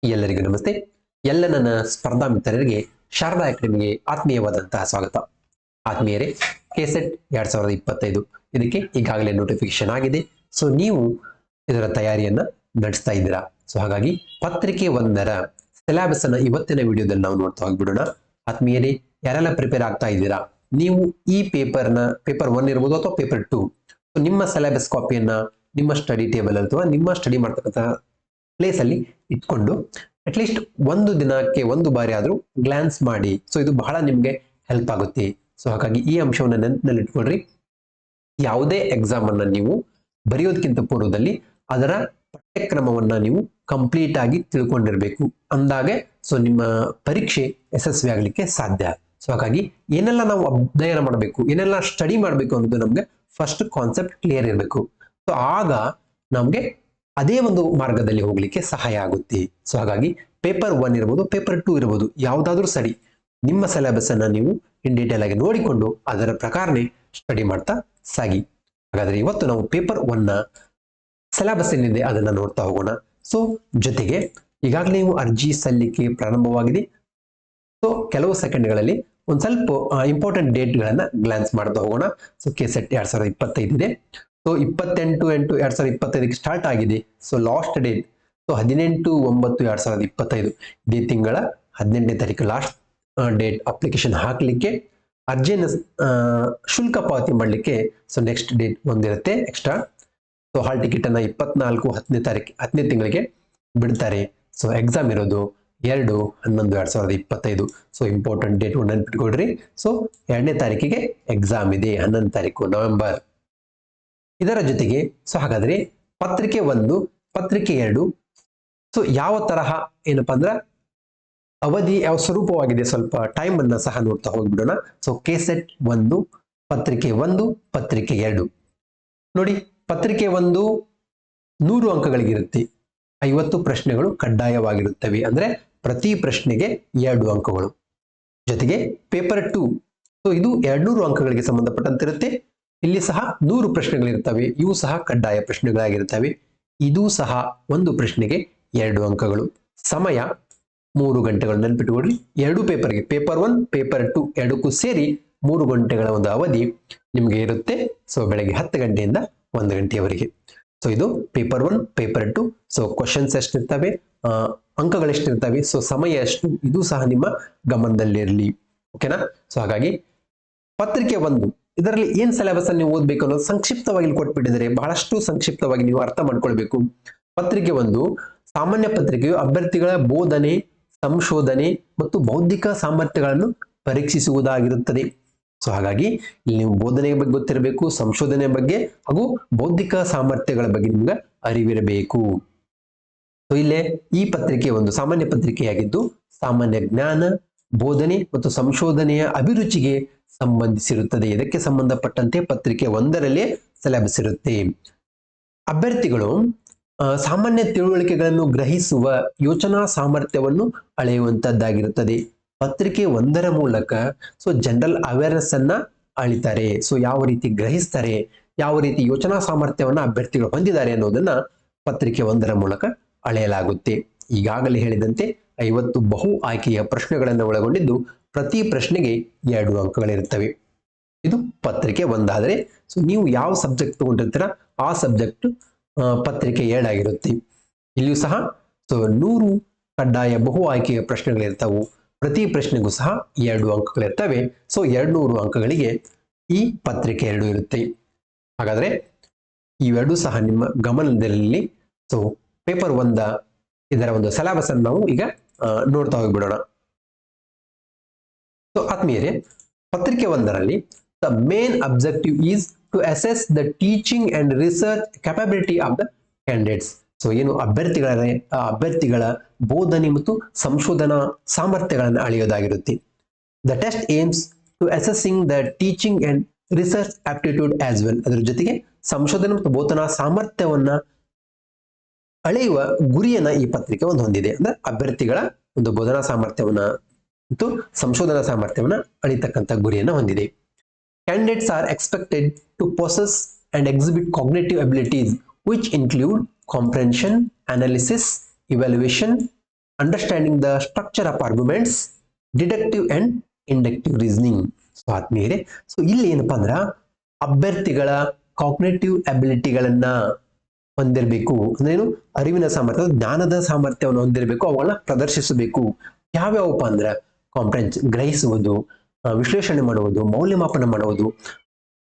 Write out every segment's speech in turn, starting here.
ಎಲ್ಲರಿಗೂ ನಮಸ್ತೆ. ಎಲ್ಲ ನನ್ನ ಸ್ಪರ್ಧಾ ಮಿತ್ರರಿಗೆ ಶಾರದಾ ಅಕಾಡೆಮಿಗೆ ಆತ್ಮೀಯವಾದಂತಹ ಸ್ವಾಗತ. ಆತ್ಮೀಯರೇ, ಕೆಸೆಟ್ 2025 ಇದಕ್ಕೆ ಈಗಾಗಲೇ ನೋಟಿಫಿಕೇಶನ್ ಆಗಿದೆ. ಸೊ ನೀವು ಇದರ ತಯಾರಿಯನ್ನ ನಡೆಸ್ತಾ ಇದ್ದೀರಾ. ಸೊ ಹಾಗಾಗಿ ಪತ್ರಿಕೆ 1ರ ಸಿಲೆಬಸ್ ಅನ್ನ ಇವತ್ತಿನ ವಿಡಿಯೋದಲ್ಲಿ ನಾವು ನೋಡ್ತಾ ಹೋಗ್ಬಿಡೋಣ. ಆತ್ಮೀಯರೇ, ಯಾರೆಲ್ಲ ಪ್ರಿಪೇರ್ ಆಗ್ತಾ ಇದ್ದೀರಾ, ನೀವು ಈ ಪೇಪರ್ 1 ಇರ್ಬೋದು ಅಥವಾ ಪೇಪರ್ 2 ನಿಮ್ಮ ಸಿಲೆಬಸ್ ಕಾಪಿಯನ್ನ ನಿಮ್ಮ ಸ್ಟಡಿ ಟೇಬಲ್ ಅಥವಾ ನಿಮ್ಮ ಸ್ಟಡಿ ಮಾಡ್ತಕ್ಕಂಥ ಪ್ಲೇಸ್ ಅಲ್ಲಿ ಇಟ್ಕೊಂಡು ಅಟ್ಲೀಸ್ಟ್ ಒಂದು ದಿನಕ್ಕೆ ಒಂದು ಬಾರಿ ಆದ್ರೂ ಗ್ಲಾನ್ಸ್ ಮಾಡಿ. ಸೊ ಇದು ಬಹಳ ನಿಮ್ಗೆ ಹೆಲ್ಪ್ ಆಗುತ್ತೆ. ಸೊ ಹಾಗಾಗಿ ಈ ಅಂಶವನ್ನು ನೆನಪಿನಲ್ಲಿ ಇಟ್ಕೊಳ್ರಿ. ಯಾವುದೇ ಎಕ್ಸಾಮ್ ಅನ್ನ ನೀವು ಬರೆಯೋದಕ್ಕಿಂತ ಪೂರ್ವದಲ್ಲಿ ಅದರ ಪಠ್ಯಕ್ರಮವನ್ನ ನೀವು ಕಂಪ್ಲೀಟ್ ಆಗಿ ತಿಳ್ಕೊಂಡಿರ್ಬೇಕು. ಅಂದಾಗೆ ಸೊ ನಿಮ್ಮ ಪರೀಕ್ಷೆ ಯಶಸ್ವಿ ಆಗ್ಲಿಕ್ಕೆ ಸಾಧ್ಯ. ಸೊ ಹಾಗಾಗಿ ಏನೆಲ್ಲ ನಾವು ಅಧ್ಯಯನ ಮಾಡಬೇಕು, ಏನೆಲ್ಲ ಸ್ಟಡಿ ಮಾಡಬೇಕು ಅನ್ನೋದು ನಮ್ಗೆ ಫಸ್ಟ್ ಕಾನ್ಸೆಪ್ಟ್ ಕ್ಲಿಯರ್ ಇರಬೇಕು. ಸೊ ಆಗ ನಮ್ಗೆ ಅದೇ ಒಂದು ಮಾರ್ಗದಲ್ಲಿ ಹೋಗ್ಲಿಕ್ಕೆ ಸಹಾಯ ಆಗುತ್ತೆ. ಸೊ ಹಾಗಾಗಿ ಪೇಪರ್ 1 ಇರ್ಬೋದು, ಪೇಪರ್ 2 ಇರ್ಬೋದು, ಯಾವುದಾದ್ರೂ ಸರಿ ನಿಮ್ಮ ಸಿಲೆಬಸ್ ಅನ್ನ ನೀವು ಇನ್ ಡೀಟೇಲ್ ಆಗಿ ನೋಡಿಕೊಂಡು ಅದರ ಪ್ರಕಾರನೇ ಸ್ಟಡಿ ಮಾಡ್ತಾ ಸಾಗಿ. ಹಾಗಾದ್ರೆ ಇವತ್ತು ನಾವು ಪೇಪರ್ 1ನ ಸಿಲೆಬಸ್ ಏನಿದೆ ಅದನ್ನ ನೋಡ್ತಾ ಹೋಗೋಣ. ಸೊ ಜೊತೆಗೆ ಈಗಾಗಲೇ ನೀವು ಅರ್ಜಿ ಸಲ್ಲಿಕೆ ಪ್ರಾರಂಭವಾಗಿದೆ. ಸೊ ಕೆಲವು ಸೆಕೆಂಡ್ಗಳಲ್ಲಿ ಒಂದ್ ಸ್ವಲ್ಪ ಇಂಪಾರ್ಟೆಂಟ್ ಡೇಟ್ಗಳನ್ನ ಗ್ಲಾನ್ಸ್ ಮಾಡ್ತಾ ಹೋಗೋಣ. ಸೊ ಕೆಸೆಟ್ 2025 ಇದೆ. ಸೊ 28/8/2025 ಸ್ಟಾರ್ಟ್ ಆಗಿದೆ. ಸೊ ಲಾಸ್ಟ್ ಡೇಟ್ 18/9/2025 ಇದೇ ತಿಂಗಳ 18ನೇ ತಾರೀಕು ಲಾಸ್ಟ್ ಡೇಟ್ ಅಪ್ಲಿಕೇಶನ್ ಹಾಕ್ಲಿಕ್ಕೆ. ಅರ್ಜಿಯನ್ನು ಶುಲ್ಕ ಪಾವತಿ ಮಾಡಲಿಕ್ಕೆ ಸೊ ನೆಕ್ಸ್ಟ್ ಡೇಟ್ ಒಂದಿರುತ್ತೆ ಎಕ್ಸ್ಟ್ರಾ. ಸೊ ಹಾಲ್ ಟಿಕೆಟ್ ಅನ್ನ 24/10ನೇ ತಿಂಗಳಿಗೆ ಬಿಡ್ತಾರೆ. ಸೊ ಎಕ್ಸಾಮ್ ಇರೋದು 2/11/2025. ಸೊ ಇಂಪಾರ್ಟೆಂಟ್ ಡೇಟ್ ನೆನ್ಪಿಟ್ಕೊಡ್ರಿ. ಸೊ 2ನೇ ತಾರೀಕಿಗೆ ಎಕ್ಸಾಮ್ ಇದೆ, 11ನೇ ತಾರೀಕು ನವೆಂಬರ್. ಇದರ ಜೊತೆಗೆ ಸೊ ಹಾಗಾದ್ರೆ ಪತ್ರಿಕೆ 1, ಪತ್ರಿಕೆ 2 ಸೊ ಯಾವ ತರಹ ಏನಪ್ಪಾ ಅಂದ್ರ ಅವಧಿ ಯಾವ ಸ್ವರೂಪವಾಗಿದೆ, ಸ್ವಲ್ಪ ಟೈಮ್ ಅನ್ನ ಸಹ ನೋಡ್ತಾ ಹೋಗ್ಬಿಡೋಣ. ಸೊ ಕೆಸೆಟ್ 1, ಪತ್ರಿಕೆ 1, ಪತ್ರಿಕೆ 2 ನೋಡಿ. ಪತ್ರಿಕೆ 1 100 ಅಂಕಗಳಿಗಿರುತ್ತೆ. 50 ಪ್ರಶ್ನೆಗಳು ಕಡ್ಡಾಯವಾಗಿರುತ್ತವೆ, ಅಂದ್ರೆ ಪ್ರತಿ ಪ್ರಶ್ನೆಗೆ 2 ಅಂಕಗಳು. ಜೊತೆಗೆ ಪೇಪರ್ 2 ಸೊ ಇದು 200 ಅಂಕಗಳಿಗೆ ಸಂಬಂಧಪಟ್ಟಂತಿರುತ್ತೆ. ಇಲ್ಲಿ ಸಹ 100 ಪ್ರಶ್ನೆಗಳಿರ್ತವೆ. ಇವು ಸಹ ಕಡ್ಡಾಯ ಪ್ರಶ್ನೆಗಳಾಗಿರ್ತವೆ. ಇದು ಸಹ ಒಂದು ಪ್ರಶ್ನೆಗೆ 2 ಅಂಕಗಳು. ಸಮಯ 3 ಗಂಟೆಗಳು. ನೆನಪಿಟ್ಟುಕೊಳ್ಳಿ, 2 ಪೇಪರ್ಗೆ, ಪೇಪರ್ 1, ಪೇಪರ್ 2 ಎರಡಕ್ಕೂ ಸೇರಿ 3 ಗಂಟೆಗಳ ಒಂದು ಅವಧಿ ನಿಮಗೆ ಇರುತ್ತೆ. ಸೊ ಬೆಳಗ್ಗೆ 10 ಗಂಟೆಯಿಂದ 1 ಗಂಟೆಯವರೆಗೆ. ಸೊ ಇದು ಪೇಪರ್ 1, ಪೇಪರ್ 2. ಸೊ ಕ್ವಶನ್ಸ್ ಎಷ್ಟಿರ್ತವೆ, ಅಂಕಗಳು ಎಷ್ಟಿರ್ತವೆ, ಸೊ ಸಮಯ ಎಷ್ಟು, ಇದು ಸಹ ನಿಮ್ಮ ಗಮನದಲ್ಲಿರಲಿ. ಓಕೆನಾ? ಸೊ ಹಾಗಾಗಿ ಪತ್ರಿಕೆ 1 ಇದರಲ್ಲಿ ಏನ್ ಸಿಲೆಬಸ್ ಅನ್ನು ನೀವು ಓದ್ಬೇಕು ಅನ್ನೋದು ಸಂಕ್ಷಿಪ್ತವಾಗಿ ಕೊಟ್ಬಿಟ್ಟಿದ್ದಾರೆ. ಬಹಳಷ್ಟು ಸಂಕ್ಷಿಪ್ತವಾಗಿ ನೀವು ಅರ್ಥ ಮಾಡ್ಕೊಳ್ಬೇಕು. ಪತ್ರಿಕೆ 1 ಸಾಮಾನ್ಯ ಪತ್ರಿಕೆಯು ಅಭ್ಯರ್ಥಿಗಳ ಬೋಧನೆ, ಸಂಶೋಧನೆ ಮತ್ತು ಬೌದ್ಧಿಕ ಸಾಮರ್ಥ್ಯಗಳನ್ನು ಪರೀಕ್ಷಿಸುವುದಾಗಿರುತ್ತದೆ. ಸೊ ಹಾಗಾಗಿ ಇಲ್ಲಿ ನೀವು ಬೋಧನೆಯ ಬಗ್ಗೆ ಗೊತ್ತಿರಬೇಕು, ಸಂಶೋಧನೆ ಬಗ್ಗೆ ಹಾಗೂ ಬೌದ್ಧಿಕ ಸಾಮರ್ಥ್ಯಗಳ ಬಗ್ಗೆ ನಿಮ್ಗೆ ಅರಿವಿರಬೇಕು. ಸೊ ಇಲ್ಲೇ ಈ ಪತ್ರಿಕೆ 1 ಸಾಮಾನ್ಯ ಪತ್ರಿಕೆಯಾಗಿದ್ದು ಸಾಮಾನ್ಯ ಜ್ಞಾನ, ಬೋಧನೆ ಮತ್ತು ಸಂಶೋಧನೆಯ ಅಭಿರುಚಿಗೆ ಸಂಬಂಧಿಸಿರುತ್ತದೆ. ಇದಕ್ಕೆ ಸಂಬಂಧಪಟ್ಟಂತೆ ಪತ್ರಿಕೆ 1ರಲ್ಲಿ ಸಿಲೆಬಸ್ ಇರುತ್ತೆ. ಅಭ್ಯರ್ಥಿಗಳು ಸಾಮಾನ್ಯ ತಿಳುವಳಿಕೆಗಳನ್ನು ಗ್ರಹಿಸುವ ಯೋಚನಾ ಸಾಮರ್ಥ್ಯವನ್ನು ಅಳೆಯುವಂತದ್ದಾಗಿರುತ್ತದೆ. ಪತ್ರಿಕೆ 1ರ ಮೂಲಕ ಸೊ ಜನರಲ್ ಅವೇರ್ನೆಸ್ ಅನ್ನ ಅಳಿತಾರೆ. ಸೊ ಯಾವ ರೀತಿ ಗ್ರಹಿಸ್ತಾರೆ, ಯಾವ ರೀತಿ ಯೋಚನಾ ಸಾಮರ್ಥ್ಯವನ್ನ ಅಭ್ಯರ್ಥಿಗಳು ಹೊಂದಿದ್ದಾರೆ ಅನ್ನೋದನ್ನ ಪತ್ರಿಕೆ 1ರ ಮೂಲಕ ಅಳೆಯಲಾಗುತ್ತೆ. ಈಗಾಗಲೇ ಹೇಳಿದಂತೆ 50 ಬಹು ಆಯ್ಕೆಯ ಪ್ರಶ್ನೆಗಳನ್ನು ಒಳಗೊಂಡಿದ್ದು ಪ್ರತಿ ಪ್ರಶ್ನೆಗೆ 2 ಅಂಕಗಳಿರುತ್ತವೆ. ಇದು ಪತ್ರಿಕೆ 1 ಆದ್ರೆ ಸೊ ನೀವು ಯಾವ ಸಬ್ಜೆಕ್ಟ್ ತಗೊಂಡಿರ್ತೀರಾ ಆ ಸಬ್ಜೆಕ್ಟ್ ಪತ್ರಿಕೆ 2 ಆಗಿರುತ್ತೆ. ಇಲ್ಲಿಯೂ ಸಹ ಸೊ 100 ಕಡ್ಡಾಯ ಬಹು ಆಯ್ಕೆಯ ಪ್ರಶ್ನೆಗಳಿರ್ತಾವು. ಪ್ರತಿ ಪ್ರಶ್ನೆಗೂ ಸಹ 2 ಅಂಕಗಳಿರ್ತವೆ. ಸೊ 200 ಅಂಕಗಳಿಗೆ ಈ ಪತ್ರಿಕೆ 2 ಇರುತ್ತೆ. ಹಾಗಾದ್ರೆ ಇವೆರಡೂ ಸಹ ನಿಮ್ಮ ಗಮನದಲ್ಲಿ. ಸೊ ಪೇಪರ್ 1 ಇದರ ಒಂದು ಸಿಲೆಬಸ್ ಅನ್ನು ನಾವು ಈಗ ನೋಡ್ತಾ ಹೋಗ್ಬಿಡೋಣ. ಸೊ ಆತ್ಮೀಯರೇ, ಪತ್ರಿಕೆ 1ರಲ್ಲಿ the main objective is to assess the teaching and research capability of the candidates. So ಏನು ಅಭ್ಯರ್ಥಿಗಳ ಬೋಧನೆ ಮತ್ತು ಸಂಶೋಧನಾ ಸಾಮರ್ಥ್ಯಗಳನ್ನು ಅಳೆಯೋದಾಗಿರುತ್ತೆ. The test aims to assessing the teaching and research aptitude as well. ಅದರ ಜೊತೆಗೆ ಸಂಶೋಧನೆ ಮತ್ತು ಬೋಧನಾ ಸಾಮರ್ಥ್ಯವನ್ನ ಅಳೆಯುವ ಗುರಿಯನ್ನ ಈ ಪತ್ರಿಕೆ 1 ಹೊಂದಿದೆ. ಅಂದ್ರೆ ಅಭ್ಯರ್ಥಿಗಳ ಒಂದು ಬೋಧನಾ ಸಾಮರ್ಥ್ಯವನ್ನ ಮತ್ತು ಸಂಶೋಧನಾ ಸಾಮರ್ಥ್ಯವನ್ನ ಅಳಿತಕ್ಕಂಥ ಗುರಿಯನ್ನು ಹೊಂದಿದೆ. Candidates are expected to possess and exhibit cognitive abilities which include comprehension, analysis, evaluation, understanding the structure of arguments, deductive and inductive reasoning. So ಆತ್ಮೀಯರೇ, ಸೊ ಇಲ್ಲಿ ಏನಪ್ಪಾ ಅಂದ್ರ ಅಭ್ಯರ್ಥಿಗಳ ಕಾಗ್ನಿಟಿವ್ ಅಬಿಲಿಟಿಗಳನ್ನ ಹೊಂದಿರಬೇಕು. ಅಂದ್ರೆ ಏನು, ಅರಿವಿನ ಸಾಮರ್ಥ್ಯ, ಜ್ಞಾನದ ಸಾಮರ್ಥ್ಯವನ್ನು ಹೊಂದಿರಬೇಕು, ಅವುಗಳನ್ನ ಪ್ರದರ್ಶಿಸಬೇಕು. ಯಾವ್ಯಾವಪ್ಪ ಅಂದ್ರ ಕಾಂಪ್ರೆನ್ಸ್, ಗ್ರಹಿಸುವುದು, ವಿಶ್ಲೇಷಣೆ ಮಾಡುವುದು, ಮೌಲ್ಯಮಾಪನ ಮಾಡುವುದು,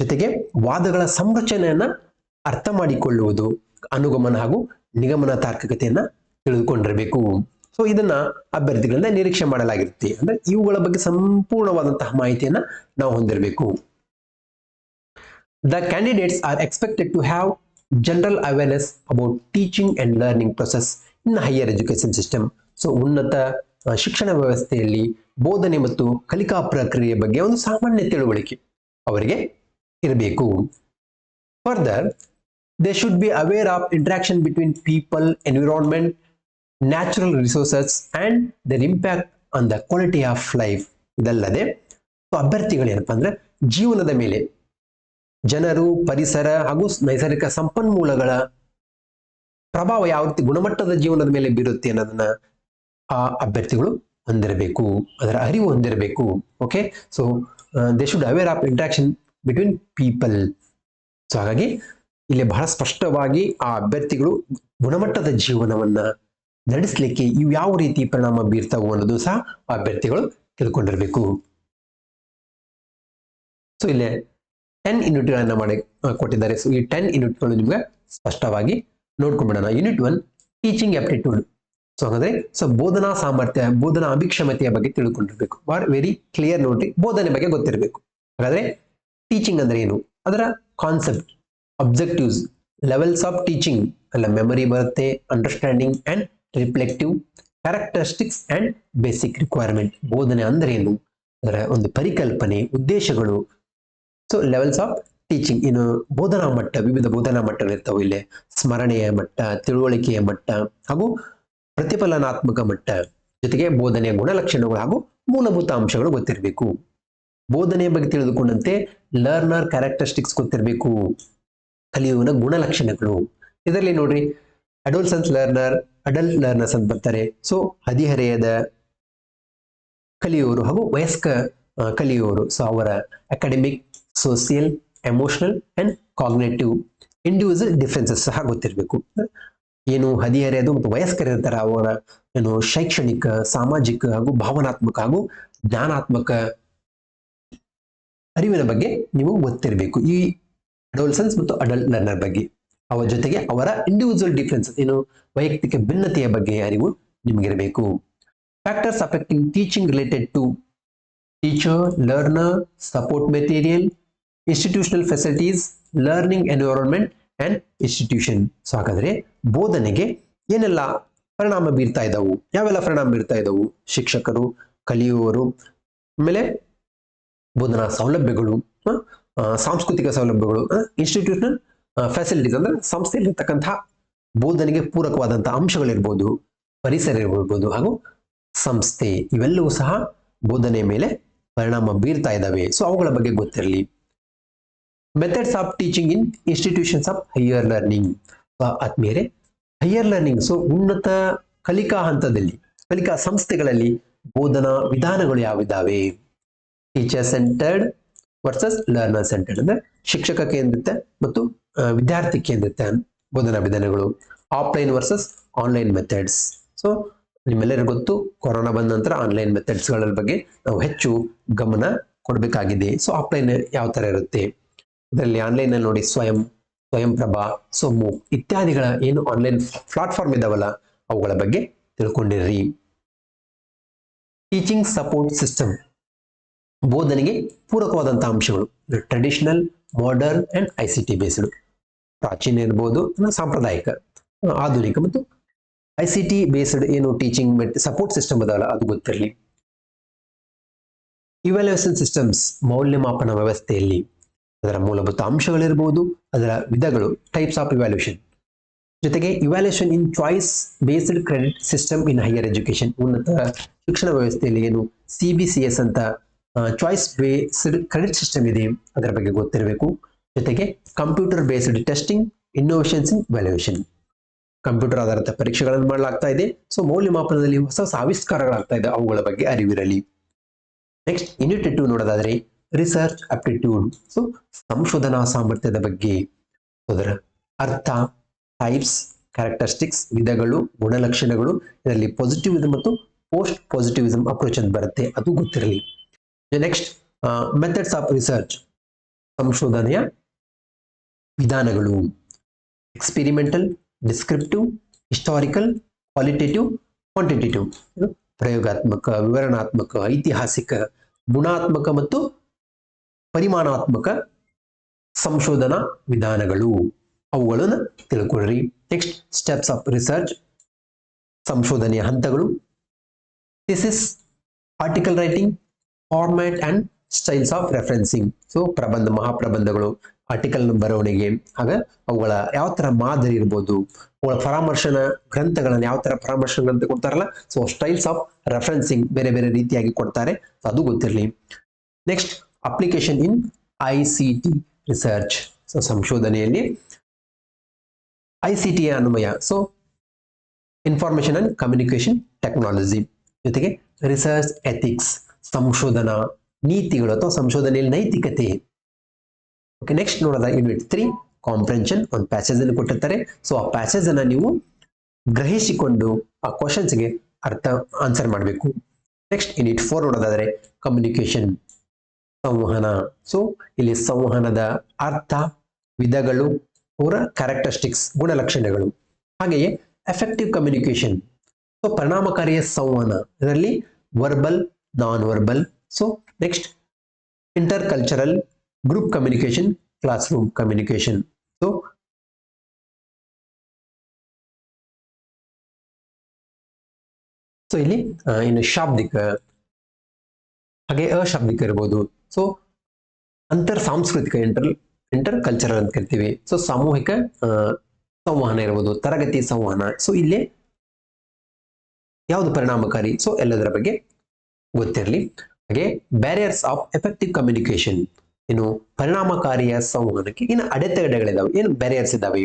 ಜೊತೆಗೆ ವಾದಗಳ ಸಂರಚನೆಯನ್ನ ಅರ್ಥ ಮಾಡಿಕೊಳ್ಳುವುದು, ಅನುಗಮನ ಹಾಗೂ ನಿಗಮನ ತಾರ್ಕಿಕತೆಯನ್ನ ತಿಳಿದುಕೊಂಡಿರಬೇಕು. ಸೊ ಇದನ್ನ ಅಭ್ಯರ್ಥಿಗಳಿಂದ ನಿರೀಕ್ಷೆ ಮಾಡಲಾಗಿರುತ್ತೆ. ಅಂದ್ರೆ ಇವುಗಳ ಬಗ್ಗೆ ಸಂಪೂರ್ಣವಾದಂತಹ ಮಾಹಿತಿಯನ್ನ ನಾವು ಹೊಂದಿರಬೇಕು. The candidates are expected to have general awareness about teaching and learning process in the higher education system. So ಉನ್ನತ ಶಿಕ್ಷಣ ವ್ಯವಸ್ಥೆಯಲ್ಲಿ ಬೋಧನೆ ಮತ್ತು ಕಲಿಕಾ ಪ್ರಕ್ರಿಯೆ ಬಗ್ಗೆ ಒಂದು ಸಾಮಾನ್ಯ ತಿಳುವಳಿಕೆ ಅವರಿಗೆ ಇರಬೇಕು. Further, they should be aware of interaction between people, environment, natural resources and their impact on the quality of life. ಇದಲ್ಲದೆ ಅಭ್ಯರ್ಥಿಗಳು ಏನಪ್ಪಾ ಅಂದ್ರೆ ಜೀವನದ ಮೇಲೆ ಜನರು, ಪರಿಸರ ಹಾಗೂ ನೈಸರ್ಗಿಕ ಸಂಪನ್ಮೂಲಗಳ ಪ್ರಭಾವ ಯಾವ ರೀತಿ ಗುಣಮಟ್ಟದ ಜೀವನದ ಮೇಲೆ ಬೀರುತ್ತೆ ಅನ್ನೋದನ್ನ ಆ ಅಭ್ಯರ್ಥಿಗಳು ಹೊಂದಿರಬೇಕು, ಅದರ ಅರಿವು ಹೊಂದಿರಬೇಕು. Okay, so they should aware of interaction between people. So ಹಾಗಾಗಿ ಇಲ್ಲಿ ಬಹಳ ಸ್ಪಷ್ಟವಾಗಿ ಆ ಅಭ್ಯರ್ಥಿಗಳು ಗುಣಮಟ್ಟದ ಜೀವನವನ್ನ ನಡೆಸಲಿಕ್ಕೆ ಇವು ಯಾವ ರೀತಿ ಪರಿಣಾಮ ಬೀರ್ತಾವು ಅನ್ನೋದು ಸಹ ಆ ಅಭ್ಯರ್ಥಿಗಳು ತಿಳ್ಕೊಂಡಿರ್ಬೇಕು. ಸೊ ಇಲ್ಲೇ 10 ಯೂನಿಟ್ಗಳನ್ನ ಮಾಡಿ ಕೊಟ್ಟಿದ್ದಾರೆ. ಸೊ ಈ 10 ಯೂನಿಟ್ಗಳು ನಿಮ್ಗೆ ಸ್ಪಷ್ಟವಾಗಿ ನೋಡ್ಕೊಂಡ್ಬಿಡೋಣ. Unit 1 teaching aptitude. ಸೊ ಹಾಗಾದ್ರೆ ಬೋಧನಾ ಸಾಮರ್ಥ್ಯ, ಬೋಧನಾ ಅಭಿಕ್ಷಮತೆಯ ಬಗ್ಗೆ ತಿಳ್ಕೊಂಡಿರ್ಬೇಕು. ವೆರಿ ಕ್ಲಿಯರ್ ನೋಡ್ರಿ, ಬೋಧನೆ ಬಗ್ಗೆ ಗೊತ್ತಿರಬೇಕು. ಹಾಗಾದ್ರೆ ಟೀಚಿಂಗ್ ಅಂದ್ರೆ ಏನು, ಅದರ concept, objectives, levels of teaching, ಅಲ್ಲ ಮೆಮೊರಿ ಬರುತ್ತೆ, understanding and reflective, characteristics and basic requirement. ಬೋಧನೆ ಅಂದ್ರೆ ಏನು, ಅದರ ಒಂದು ಪರಿಕಲ್ಪನೆ, ಉದ್ದೇಶಗಳು. ಸೊ ಲೆವೆಲ್ಸ್ ಆಫ್ ಟೀಚಿಂಗ್, ಇನ್ನು ಬೋಧನಾ ಮಟ್ಟ, ವಿವಿಧ ಬೋಧನಾ ಮಟ್ಟಗಳಿರ್ತಾವೆ. ಇಲ್ಲಿ ಸ್ಮರಣೆಯ ಮಟ್ಟ, ತಿಳುವಳಿಕೆಯ ಮಟ್ಟ ಹಾಗೂ ಪ್ರತಿಫಲನಾತ್ಮಕ ಮಟ್ಟ, ಜೊತೆಗೆ ಬೋಧನೆಯ ಗುಣಲಕ್ಷಣಗಳು ಹಾಗೂ ಮೂಲಭೂತ ಅಂಶಗಳು ಗೊತ್ತಿರಬೇಕು. ಬೋಧನೆಯ ಬಗ್ಗೆ ತಿಳಿದುಕೊಂಡಂತೆ ಲರ್ನರ್ ಕ್ಯಾರೆಕ್ಟರಿಸ್ಟಿಕ್ಸ್ ಗೊತ್ತಿರಬೇಕು, ಕಲಿಯುವನ ಗುಣಲಕ್ಷಣಗಳು. ಇದರಲ್ಲಿ ನೋಡ್ರಿ, ಅಡೋಲ್ಸೆನ್ಸ್ ಲರ್ನರ್, ಅಡಲ್ಟ್ ಲರ್ನರ್ಸ್ ಅಂತ ಬರ್ತಾರೆ. ಸೊ ಹದಿಹರೆಯದ ಕಲಿಯುವವರು ಹಾಗೂ ವಯಸ್ಕ ಕಲಿಯುವವರು. ಸೊ ಅವರ academic, social, emotional and cognitive individual differences ಸಹ ಗೊತ್ತಿರಬೇಕು. ಏನು ಹದಿಹರೆಯದು ಮತ್ತು ವಯಸ್ಕರಿರ್ತಾರೆ, ಅವರ ಏನು ಶೈಕ್ಷಣಿಕ, ಸಾಮಾಜಿಕ ಹಾಗೂ ಭಾವನಾತ್ಮಕ ಹಾಗೂ ಜ್ಞಾನಾತ್ಮಕ ಅರಿವಿನ ಬಗ್ಗೆ ನೀವು ಗೊತ್ತಿರಬೇಕು. ಈ ಅಡೋಲ್ಸೆನ್ಸ್ ಮತ್ತು ಅಡಲ್ಟ್ ಲರ್ನರ್ ಬಗ್ಗೆ, ಅವರ ಜೊತೆಗೆ ಅವರ ಇಂಡಿವಿಜುವಲ್ ಡಿಫರೆನ್ಸ್, ಏನು ವೈಯಕ್ತಿಕ ಭಿನ್ನತೆಯ ಬಗ್ಗೆ ಅರಿವು ನಿಮಗಿರಬೇಕು. Factors affecting teaching related to teacher, learner, support material, institutional facilities, learning environment and institution. So ಹಾಗಾದ್ರೆ ಬೋಧನೆಗೆ ಏನೆಲ್ಲ ಪರಿಣಾಮ ಬೀರ್ತಾ ಇದ್ದವು, ಯಾವೆಲ್ಲ ಪರಿಣಾಮ ಬೀರ್ತಾ ಇದ್ದವು, ಶಿಕ್ಷಕರು, ಕಲಿಯುವವರು, ಆಮೇಲೆ ಬೋಧನಾ ಸೌಲಭ್ಯಗಳು, ಸಾಂಸ್ಕೃತಿಕ ಸೌಲಭ್ಯಗಳು, ಇನ್ಸ್ಟಿಟ್ಯೂಷನಲ್ ಫೆಸಿಲಿಟೀಸ್ ಅಂದ್ರೆ ಸಂಸ್ಥೆಯಲ್ಲಿರ್ತಕ್ಕಂತಹ ಬೋಧನೆಗೆ ಪೂರಕವಾದಂತಹ ಅಂಶಗಳಿರ್ಬೋದು, ಪರಿಸರ ಇರ್ಬೋದು ಹಾಗೂ ಸಂಸ್ಥೆ, ಇವೆಲ್ಲವೂ ಸಹ ಬೋಧನೆಯ ಮೇಲೆ ಪರಿಣಾಮ ಬೀರ್ತಾ ಇದ್ದಾವೆ. ಸೊ ಅವುಗಳ ಬಗ್ಗೆ ಗೊತ್ತಿರಲಿ. Methods of teaching in institutions of higher learning. ಆದ್ಮೇಲೆ ಹೈಯರ್ ಲರ್ನಿಂಗ್, ಸೊ ಉನ್ನತ ಕಲಿಕಾ ಹಂತದಲ್ಲಿ, ಕಲಿಕಾ ಸಂಸ್ಥೆಗಳಲ್ಲಿ ಬೋಧನಾ ವಿಧಾನಗಳು ಯಾವಿದ್ದಾವೆ. Teacher centred versus learner centred, ಅಂದ್ರೆ ಶಿಕ್ಷಕ ಕೇಂದ್ರಿತ ಮತ್ತು ವಿದ್ಯಾರ್ಥಿ ಕೇಂದ್ರಿತ ಬೋಧನಾ ವಿಧಾನಗಳು. Offline versus online methods. So ನಿಮ್ಮೆಲ್ಲರಿಗೂ ಗೊತ್ತು, ಕೊರೋನಾ ಬಂದ ನಂತರ ಆನ್ಲೈನ್ ಮೆಥಡ್ಸ್ ಗಳ ಬಗ್ಗೆ ನಾವು ಹೆಚ್ಚು ಗಮನ ಕೊಡಬೇಕಾಗಿದೆ. ಸೊ ಆಫ್ಲೈನ್ ಯಾವ ತರ ಇರುತ್ತೆ, ಇದರಲ್ಲಿ ಆನ್ಲೈನ್ ಅಲ್ಲಿ ನೋಡಿ ಸ್ವಯಂ ಪ್ರಭಾ, ಸೊಮ್ಮು ಇತ್ಯಾದಿಗಳ ಏನು ಆನ್ಲೈನ್ ಪ್ಲಾಟ್ಫಾರ್ಮ್ ಇದಾವಲ್ಲ, ಅವುಗಳ ಬಗ್ಗೆ ತಿಳ್ಕೊಂಡಿರ್ರಿ. ಟೀಚಿಂಗ್ ಸಪೋರ್ಟ್ ಸಿಸ್ಟಮ್, ಬೋಧನೆಗೆ ಪೂರಕವಾದಂತಹ ಅಂಶಗಳು. Traditional, modern and ICT based. ಪ್ರಾಚೀನ ಇರ್ಬೋದು, ಸಾಂಪ್ರದಾಯಿಕ, ಆಧುನಿಕ ಮತ್ತು ICT ಬೇಸ್ಡ್ ಏನು ಟೀಚಿಂಗ್ ಸಪೋರ್ಟ್ ಸಿಸ್ಟಮ್ ಅದಲ್ಲ, ಅದು ಗೊತ್ತಿರಲಿ. ಇವ್ಯಾಲ್ಯೂಯೇಷನ್ ಸಿಸ್ಟಮ್ಸ್, ಮೌಲ್ಯಮಾಪನ ವ್ಯವಸ್ಥೆಯಲ್ಲಿ ಅದರ ಮೂಲಭೂತ ಅಂಶಗಳಿರ್ಬೋದು, ಅದರ ವಿಧಗಳು, ಟೈಪ್ಸ್ ಆಫ್ ಇವ್ಯಾಲ್ಯೂಯೇಷನ್. ಜೊತೆಗೆ evaluation in choice based credit system in higher education. ಉನ್ನತ ಶಿಕ್ಷಣ ವ್ಯವಸ್ಥೆಯಲ್ಲಿ ಏನು CBCS ಅಂತ ಚಾಯ್ಸ್ ಬೇಸ್ಡ್ ಕ್ರೆಡಿಟ್ ಸಿಸ್ಟಮ್ ಇದೆ, ಅದರ ಬಗ್ಗೆ ಗೊತ್ತಿರಬೇಕು. ಜೊತೆಗೆ ಕಂಪ್ಯೂಟರ್ ಬೇಸ್ಡ್ ಟೆಸ್ಟಿಂಗ್, ಇನ್ನೋವೇಷನ್ಸ್ ಇನ್ ವ್ಯಾಲ್ಯೂಯೇಷನ್. ಕಂಪ್ಯೂಟರ್ ಆಧಾರಿತ ಪರೀಕ್ಷೆಗಳನ್ನು ಮಾಡಲಾಗ್ತಾ ಇದೆ. ಸೊ ಮೌಲ್ಯಮಾಪನದಲ್ಲಿ ಹೊಸ ಹೊಸ ಆವಿಷ್ಕಾರಗಳಾಗ್ತಾ ಇದೆ, ಅವುಗಳ ಬಗ್ಗೆ ಅರಿವಿರಲಿ. ನೆಕ್ಸ್ಟ್ ಯೂನಿಟ್ 2 ನೋಡೋದಾದ್ರೆ ರಿಸರ್ಚ್ ಅಪ್ಟಿಟ್ಯೂಡ್. ಸೊ ಸಂಶೋಧನಾ ಸಾಮರ್ಥ್ಯದ ಬಗ್ಗೆ, ಅದರ ಅರ್ಥ, ಟೈಪ್ಸ್, ಕ್ಯಾರೆಕ್ಟರಿಸ್ಟಿಕ್ಸ್, ವಿಧಗಳು, ಗುಣಲಕ್ಷಣಗಳು, ಇದರಲ್ಲಿ ಪಾಸಿಟಿವಿಸಮ್ ಮತ್ತು ಪೋಸ್ಟ್ ಪಾಸಿಟಿವಿಸಮ್ ಅಪ್ರೋಚ್ ಅಂತ ಬರುತ್ತೆ, ಅದು ಗೊತ್ತಿರಲಿ. ನೆಕ್ಸ್ಟ್ ಮೆಥಡ್ಸ್ ಆಫ್ ರಿಸರ್ಚ್, ಸಂಶೋಧನೆಯ ವಿಧಾನಗಳು, experimental, descriptive, historical, qualitative, quantitative, ಪ್ರಯೋಗಾತ್ಮಕ, ವಿವರಣಾತ್ಮಕ, ಐತಿಹಾಸಿಕ, ಗುಣಾತ್ಮಕ ಮತ್ತು ಪರಿಮಾಣಾತ್ಮಕ ಸಂಶೋಧನಾ ವಿಧಾನಗಳು, ಅವುಗಳನ್ನು ತಿಳ್ಕೊಳ್ಳ್ರಿ. ನೆಕ್ಸ್ಟ್ ಸ್ಟೆಪ್ಸ್ ಆಫ್ ರಿಸರ್ಚ್, ಸಂಶೋಧನೆಯ ಹಂತಗಳು, thesis, article writing, format and styles of referencing. So ಪ್ರಬಂಧ, ಮಹಾಪ್ರಬಂಧಗಳು, ಆರ್ಟಿಕಲ್ ಬರವಣಿಗೆ, ಆಗ ಅವುಗಳ ಯಾವ ತರ ಮಾದರಿ ಇರ್ಬೋದು, ಅವುಗಳ ಪರಾಮರ್ಶನ ಗ್ರಂಥಗಳನ್ನು ಯಾವ ತರ ಪರಾಮರ್ಶನ ಗ್ರಂಥ ಕೊಡ್ತಾರಲ್ಲ, ಸೊ ಸ್ಟೈಲ್ಸ್ ಆಫ್ ರೆಫರೆನ್ಸಿಂಗ್ ಬೇರೆ ಬೇರೆ ರೀತಿಯಾಗಿ ಕೊಡ್ತಾರೆ, ಅದು ಗೊತ್ತಿರಲಿ. ನೆಕ್ಸ್ಟ್ ಅಪ್ಲಿಕೇಶನ್ ಇನ್ ICT ರಿಸರ್ಚ್. ಸೊ ಸಂಶೋಧನೆಯಲ್ಲಿ ICT ಅನ್ವಯ, so information and communication technology. ಜೊತೆಗೆ ರಿಸರ್ಚ್ ಎಥಿಕ್ಸ್, ಸಂಶೋಧನಾ ನೀತಿಗಳು ಅಥವಾ ಸಂಶೋಧನೆಯಲ್ಲಿ ನೈತಿಕತೆ. ಓಕೆ, ನೆಕ್ಸ್ಟ್ ನೋಡೋದ ಯೂನಿಟ್ 3 ಕಾಂಪ್ರೆನ್ಷನ್. ಒಂದು ಪ್ಯಾಸೇಜ್ ಅನ್ನು ಕೊಟ್ಟಿರ್ತಾರೆ, ಸೊ ಆ ಪ್ಯಾಸೇಜ್ ಅನ್ನ ನೀವು ಗ್ರಹಿಸಿಕೊಂಡು ಆ ಕ್ವಶನ್ಸ್ಗೆ ಅರ್ಥ ಆನ್ಸರ್ ಮಾಡಬೇಕು. ನೆಕ್ಸ್ಟ್ ಯೂನಿಟ್ 4 ನೋಡೋದಾದ್ರೆ ಕಮ್ಯುನಿಕೇಶನ್, ಸಂವಹನ. ಸೊ ಇಲ್ಲಿ ಸಂವಹನದ ಅರ್ಥ, ವಿಧಗಳು, ಅವರ ಕ್ಯಾರೆಕ್ಟರಿಸ್ಟಿಕ್ಸ್, ಗುಣಲಕ್ಷಣಗಳು. ಹಾಗೆಯೇ ಎಫೆಕ್ಟಿವ್ ಕಮ್ಯುನಿಕೇಶನ್, ಸೊ ಪರಿಣಾಮಕಾರಿಯ ಸಂವಹನ, ಇದರಲ್ಲಿ verbal, non verbal. So next inter cultural, group communication, class room communication. So ಇಲ್ಲಿ ಇನ್ನು ಶಾಬ್ದಿಕ, ಹಾಗೆ ಅಶಾಬ್ದಿಕ ಇರ್ಬೋದು. ಸೊ ಅಂತರ್ ಸಾಂಸ್ಕೃತಿಕ, ಇಂಟರ್ ಕಲ್ಚರಲ್ ಅಂತ ಕರಿತೀವಿ. ಸೊ ಸಾಮೂಹಿಕ ಸಂವಹನ ಇರ್ಬೋದು, ತರಗತಿ ಸಂವಹನ. ಸೊ ಇಲ್ಲಿ ಯಾವುದು ಪರಿಣಾಮಕಾರಿ, ಸೊ ಎಲ್ಲದರ ಬಗ್ಗೆ ಗೊತ್ತಿರಲಿ. ಹಾಗೆ ಬ್ಯಾರಿಯರ್ಸ್ ಆಫ್ ಎಫೆಕ್ಟಿವ್ ಕಮ್ಯುನಿಕೇಶನ್, ಇನ್ನು ಪರಿಣಾಮಕಾರಿಯ ಸಂವಹನಕ್ಕೆ ಇನ್ನು ಅಡೆತಡೆಗಳಿದಾವೆ, ಏನು ಬ್ಯಾರಿಯರ್ಸ್ ಇದಾವೆ.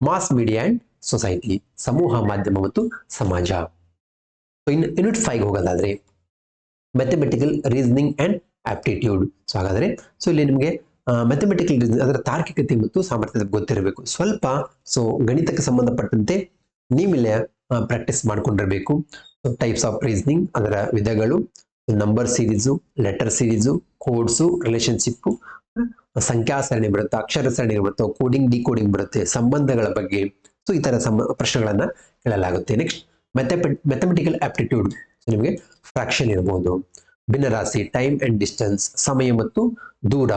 ಮಾಸ್ ಮೀಡಿಯಾ ಅಂಡ್ ಸೊಸೈಟಿ, ಸಮೂಹ ಮಾಧ್ಯಮ ಮತ್ತು ಸಮಾಜ. ಇನ್ನು ಯೂನಿಟ್ 5 ಹೋಗೋದಾದ್ರೆ mathematical reasoning and aptitude. So ಹಾಗಾದ್ರೆ ಸೊ ಇಲ್ಲಿ ನಿಮಗೆ ಮ್ಯಾಥಮೆಟಿಕಲ್ ರೀಸನಿಂಗ್, ಅದರ ತಾರ್ಕಿಕತೆ ಮತ್ತು ಸಾಮರ್ಥ್ಯದ ಗೊತ್ತಿರಬೇಕು ಸ್ವಲ್ಪ. ಸೊ ಗಣಿತಕ್ಕೆ ಸಂಬಂಧಪಟ್ಟಂತೆ ನೀವಿಲ್ಲಿ ಪ್ರಾಕ್ಟೀಸ್ ಮಾಡ್ಕೊಂಡಿರ್ಬೇಕು. ಸೊ ಟೈಪ್ಸ್ ಆಫ್ ರೀಸನಿಂಗ್, ಅದರ ವಿಧಗಳು, number series, letter series, codes, relationship, ಸಂಖ್ಯಾ ಸರಣಿ ಬರುತ್ತೆ, ಅಕ್ಷರ ಸರಣಿ ಬರುತ್ತೆ, ಕೋಡಿಂಗ್ ಡಿಕೋಡಿಂಗ್ ಬರುತ್ತೆ, ಸಂಬಂಧಗಳ ಬಗ್ಗೆ. ಸೊ ಈ ತರ ಪ್ರಶ್ನೆಗಳನ್ನ ಕೇಳಲಾಗುತ್ತೆ. ನೆಕ್ಸ್ಟ್ ಮ್ಯಾಥಮೆಟಿಕಲ್ ಆಪ್ಟಿಟ್ಯೂಡ್, ನಿಮಗೆ ಫ್ರಾಕ್ಷನ್ ಇರಬಹುದು, ಭಿನ್ನರಾಶಿ, ಟೈಮ್ ಅಂಡ್ ಡಿಸ್ಟೆನ್ಸ್, ಸಮಯ ಮತ್ತು ದೂರ,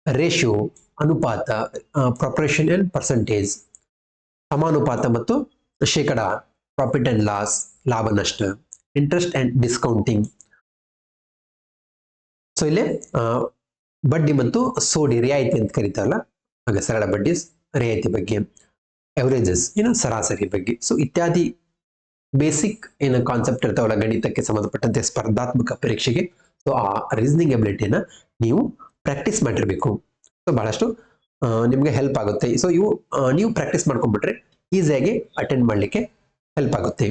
ರೇಷಿಯೋ, ಅನುಪಾತ, ಪ್ರೊಪರೇಷನ್ ಅಂಡ್ ಪರ್ಸೆಂಟೇಜ್, ಸಮಾನುಪಾತ ಮತ್ತು ಶೇಕಡ, ಪ್ರಾಫಿಟ್ ಅಂಡ್ ಲಾಸ್, ಲಾಭ ನಷ್ಟ, ಇಂಟ್ರೆಸ್ಟ್ ಅಂಡ್ ಡಿಸ್ಕೌಂಟಿಂಗ್. ಸೊ ಇಲ್ಲಿ ಬಡ್ಡಿ ಮತ್ತು ಸೋಡಿ, ರಿಯಾಯಿತಿ ಅಂತ ಕರೀತಾರಲ್ಲ, ಹಾಗೆ ಸರಳ ಬಡ್ಡಿ, ರಿಯಾಯಿತಿ ಬಗ್ಗೆ, ಎವರೇಜಸ್, ಸರಾಸರಿ ಬಗ್ಗೆ. ಸೊ ಇತ್ಯಾದಿ ಬೇಸಿಕ್ ಏನು ಕಾನ್ಸೆಪ್ಟ್ ಇರ್ತಾವಲ್ಲ ಗಣಿತಕ್ಕೆ ಸಂಬಂಧಪಟ್ಟಂತೆ ಸ್ಪರ್ಧಾತ್ಮಕ ಪರೀಕ್ಷೆಗೆ, ಸೊ ಆ ರೀಸನಿಂಗ್ ಎಬಿಲಿಟಿನ ನೀವು ಪ್ರಾಕ್ಟೀಸ್ ಮಾಡಿರ್ಬೇಕು. ಸೊ ಬಹಳಷ್ಟು ನಿಮಗೆ ಹೆಲ್ಪ್ ಆಗುತ್ತೆ. ಸೊ ಇವು ನೀವು ಪ್ರಾಕ್ಟೀಸ್ ಮಾಡ್ಕೊಂಡ್ಬಿಟ್ರೆ ಈಸಿಯಾಗಿ ಅಟೆಂಡ್ ಮಾಡಲಿಕ್ಕೆ ಹೆಲ್ಪ್ ಆಗುತ್ತೆ.